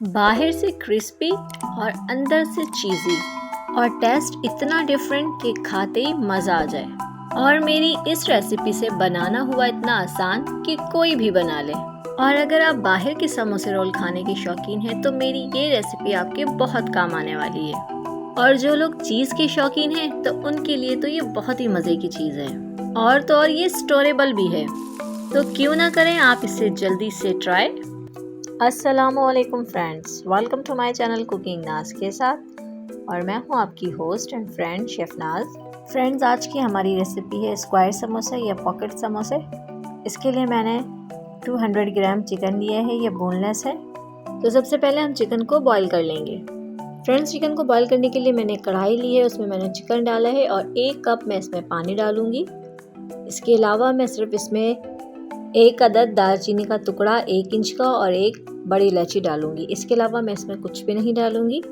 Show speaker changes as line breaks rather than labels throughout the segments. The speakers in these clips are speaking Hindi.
बाहर से क्रिस्पी और अंदर से चीज़ी और टेस्ट इतना डिफरेंट कि खाते ही मज़ा आ जाए। और मेरी इस रेसिपी से बनाना हुआ इतना आसान कि कोई भी बना ले। और अगर आप बाहर के समोसे रोल खाने के शौकीन हैं तो मेरी ये रेसिपी आपके बहुत काम आने वाली है। और जो लोग चीज़ के शौकीन हैं तो उनके लिए तो ये बहुत ही मज़े की चीज़ है। और तो और ये स्टोरेबल भी है, तो क्यों ना करें आप इसे जल्दी से ट्राई। अस्सलामुअलैकुम friends, welcome to my channel cooking Naaz के साथ। और मैं हूं आपकी host and friend chef Naaz. Friends, आज की हमारी रेसिपी है स्क्वायर समोसे या पॉकेट समोसे। इसके लिए मैंने 200 ग्राम चिकन लिया है, ये बोनलेस है। तो सबसे पहले हम चिकन को बॉईल कर लेंगे। फ्रेंड्स, चिकन को बॉईल करने के लिए मैंने कढ़ाई ली है, उसमें मैंने चिकन डाला है और 1 कप मैं इसमें पानी डालूंगी। इसके अलावा मैं सिर्फ इसमें 1 अदद दालचीनी का टुकड़ा 1 इंच का और 1 बड़ी इलायची डालूंगी। इसके अलावा मैं इसमें कुछ भी नहीं डालूंगी।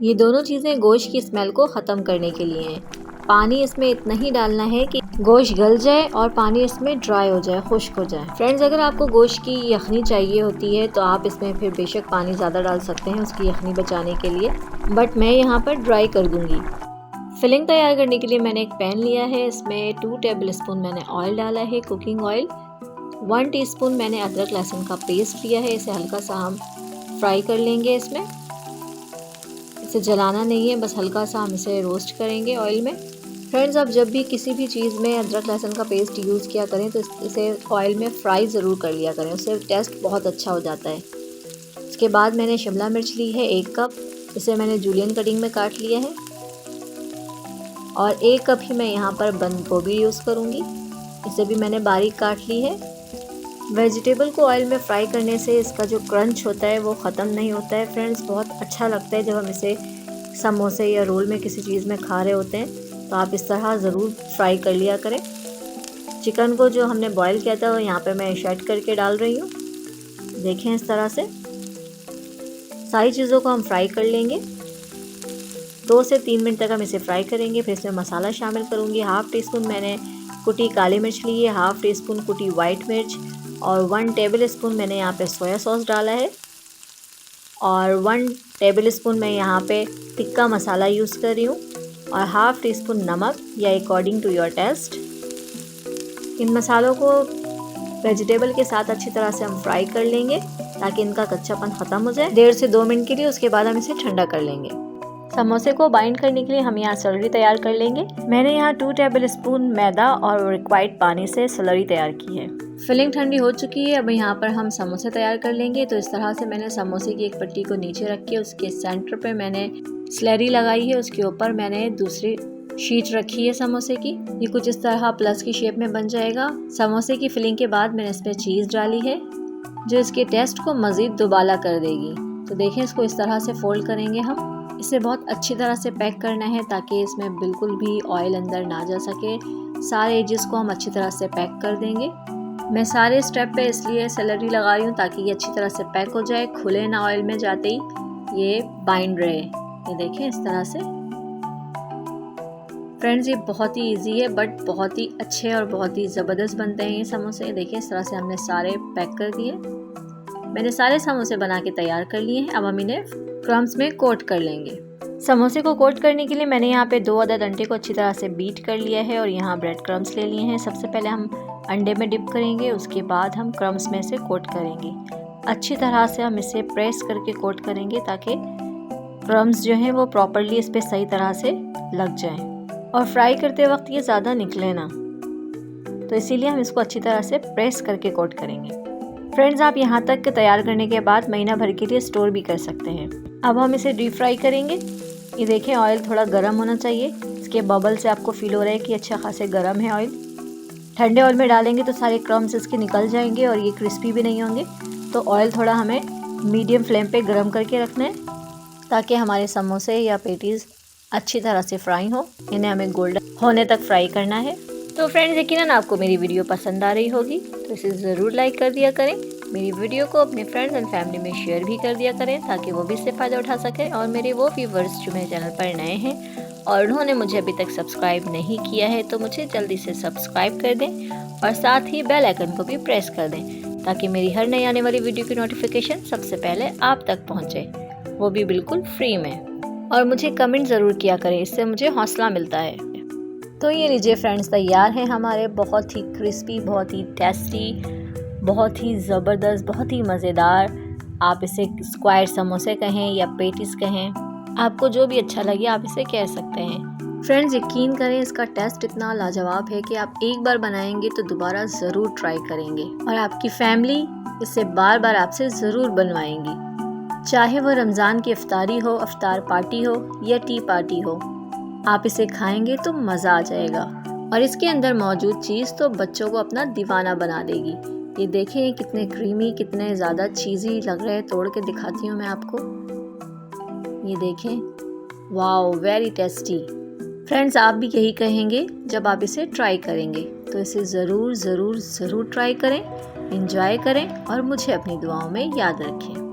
ये दोनों चीज़ें गोश्त की स्मेल को ख़त्म करने के लिए हैं। पानी इसमें इतना ही डालना है कि गोश्त गल जाए और पानी इसमें ड्राई हो जाए, खुश्क हो जाए। फ्रेंड्स, अगर आपको गोश्त की यखनी चाहिए होती है तो आप इसमें फिर बेशक पानी ज़्यादा डाल सकते हैं उसकी यखनी बचाने के लिए, बट मैं यहाँ पर ड्राई कर दूँगी। फिलिंग तैयार करने के लिए मैंने एक पैन लिया है, इसमें 2 टेबल स्पून मैंने ऑयल डाला है, कुकिंग ऑयल। 1 टीस्पून मैंने अदरक लहसुन का पेस्ट लिया है, इसे हल्का सा हम फ्राई कर लेंगे। इसमें इसे जलाना नहीं है, बस हल्का सा हम इसे रोस्ट करेंगे ऑयल में। फ्रेंड्स, आप जब भी किसी भी चीज़ में अदरक लहसुन का पेस्ट यूज़ किया करें तो इसे ऑयल में फ्राई ज़रूर कर लिया करें, उससे टेस्ट बहुत अच्छा हो जाता है। इसके बाद मैंने शिमला मिर्च ली है 1 कप, इसे मैंने जूलियन कटिंग में काट लिया है। और 1 कप ही मैं यहाँ पर बंद गोभी यूज़ करूँगी, इसे भी मैंने बारीक काट ली है। वेजिटेबल को ऑयल में फ्राई करने से इसका जो क्रंच होता है वो ख़त्म नहीं होता है। फ्रेंड्स, बहुत अच्छा लगता है जब हम इसे समोसे या रोल में किसी चीज़ में खा रहे होते हैं, तो आप इस तरह ज़रूर फ्राई कर लिया करें। चिकन को जो हमने बॉईल किया था वो यहाँ पे मैं शेड करके डाल रही हूँ। देखें, इस तरह से सारी चीज़ों को हम फ्राई कर लेंगे। 2 से 3 मिनट तक हम इसे फ्राई करेंगे। फिर इसमें मसाला शामिल करूँगी। 1/2 टीस्पून मैंने कुटी काली मिर्च ली है, 1/2 टीस्पून कुटी वाइट मिर्च और 1 टेबल स्पून मैंने यहाँ पे सोया सॉस डाला है और 1 टेबल स्पून मैं यहाँ पे टिक्का मसाला यूज़ कर रही हूँ और 1/2 टीस्पून नमक या अकॉर्डिंग टू योर टेस्ट। इन मसालों को वेजिटेबल के साथ अच्छी तरह से हम फ्राई कर लेंगे ताकि इनका कच्चापन ख़त्म हो जाए 1.5 से 2 मिनट के लिए। उसके बाद हम इसे ठंडा कर लेंगे। समोसे को बाइंड करने के लिए हम यहाँ स्लरी तैयार कर लेंगे। मैंने यहाँ 2 टेबल स्पून मैदा और रिक्वायर्ड पानी से स्लरी तैयार की है। फिलिंग ठंडी हो चुकी है, अब यहाँ पर हम समोसे तैयार कर लेंगे। तो इस तरह से मैंने समोसे की एक पट्टी को नीचे रख के उसके सेंटर पे मैंने स्लरी लगाई है, उसके ऊपर मैंने दूसरी शीट रखी है समोसे की। ये कुछ इस तरह प्लस की शेप में बन जाएगा। समोसे की फिलिंग के बाद मैंने इसमें चीज़ डाली है जो इसके टेस्ट को मज़ीद दुबाला कर देगी। तो देखें, इसको इस तरह से फोल्ड करेंगे हम। इसे बहुत अच्छी तरह से पैक करना है ताकि इसमें बिल्कुल भी ऑयल अंदर ना जा सके। सारे एजेस को हम अच्छी तरह से पैक कर देंगे। मैं सारे स्टेप पे इसलिए स्लरी लगा रही हूँ ताकि ये अच्छी तरह से पैक हो जाए, खुले ना ऑयल में जाते ही, ये बाइंड रहे। ये देखें, इस तरह से। फ्रेंड्स, ये बहुत ही इजी है बट बहुत ही अच्छे और बहुत ही ज़बरदस्त बनते हैं ये समोसे। देखिए, इस तरह से हमने सारे पैक कर दिए। मैंने सारे समोसे बना के तैयार कर लिए हैं। अब हम इन्हें क्रम्स में कोट कर लेंगे। समोसे को कोट करने के लिए मैंने यहाँ पे 2 अदद अंडे को अच्छी तरह से बीट कर लिया है और यहाँ ब्रेड क्रम्स ले लिए हैं। सबसे पहले हम अंडे में डिप करेंगे, उसके बाद हम क्रम्स में से कोट करेंगे। अच्छी तरह से हम इसे प्रेस करके कोट करेंगे ताकि क्रम्स जो हैं वो प्रॉपरली इस पर सही तरह से लग जाएं और फ्राई करते वक्त ये ज़्यादा निकले ना, तो इसीलिए हम इसको अच्छी तरह से प्रेस करके कोट करेंगे। फ्रेंड्स, आप यहाँ तक तैयार करने के बाद महीना भर के लिए स्टोर भी कर सकते हैं। अब हम इसे डीप फ्राई करेंगे। ये देखें, ऑयल थोड़ा गर्म होना चाहिए। इसके बबल से आपको फील हो रहा है कि अच्छा खासे गर्म है ऑयल। ठंडे ऑयल में डालेंगे तो सारे क्रम्स इसके निकल जाएंगे और ये क्रिस्पी भी नहीं होंगे। तो ऑयल थोड़ा हमें मीडियम फ्लेम पे गर्म करके रखना है ताकि हमारे समोसे या पेटीज़ अच्छी तरह से फ्राई हो। इन्हें हमें गोल्डन होने तक फ्राई करना है। तो फ्रेंड्स, यकीनन आपको मेरी वीडियो पसंद आ रही होगी, तो इसे ज़रूर लाइक कर दिया करें। मेरी वीडियो को अपने फ्रेंड्स एंड फैमिली में शेयर भी कर दिया करें ताकि वो भी इससे फ़ायदा उठा सकें। और मेरे वो व्यूवर्स जो मेरे चैनल पर नए हैं और उन्होंने मुझे अभी तक सब्सक्राइब नहीं किया है तो मुझे जल्दी से सब्सक्राइब कर दें और साथ ही बेल आइकन को भी प्रेस कर दें ताकि मेरी हर नई आने वाली वीडियो की नोटिफिकेशन सबसे पहले आप तक पहुंचे, वो भी बिल्कुल फ्री में। और मुझे कमेंट ज़रूर किया करें, इससे मुझे हौसला मिलता है। तो ये लीजिए फ्रेंड्स, तैयार हैं हमारे बहुत ही क्रिस्पी, बहुत ही टेस्टी, बहुत ही ज़बरदस्त, बहुत ही मज़ेदार, आप इसे स्क्वायर समोसे कहें या पेटीज कहें, आपको जो भी अच्छा लगे आप इसे कह सकते हैं। फ्रेंड्स, यकीन करें इसका टेस्ट इतना लाजवाब है कि आप एक बार बनाएंगे तो दोबारा ज़रूर ट्राई करेंगे और आपकी फैमिली इसे बार बार आपसे ज़रूर बनवाएंगी। चाहे वो रमज़ान की इफ्तारी हो, इफ्तार पार्टी हो या टी पार्टी हो, आप इसे खाएंगे तो मज़ा आ जाएगा। और इसके अंदर मौजूद चीज़ तो बच्चों को अपना दीवाना बना देगी। ये देखें, ये कितने क्रीमी, कितने ज़्यादा चीज़ी लग रहे हैं। तोड़ के दिखाती हूँ मैं आपको, ये देखें, वाओ, वेरी टेस्टी। फ्रेंड्स, आप भी यही कहेंगे जब आप इसे ट्राई करेंगे। तो इसे ज़रूर ज़रूर ज़रूर ट्राई करें, एंजॉय करें और मुझे अपनी दुआओं में याद रखें।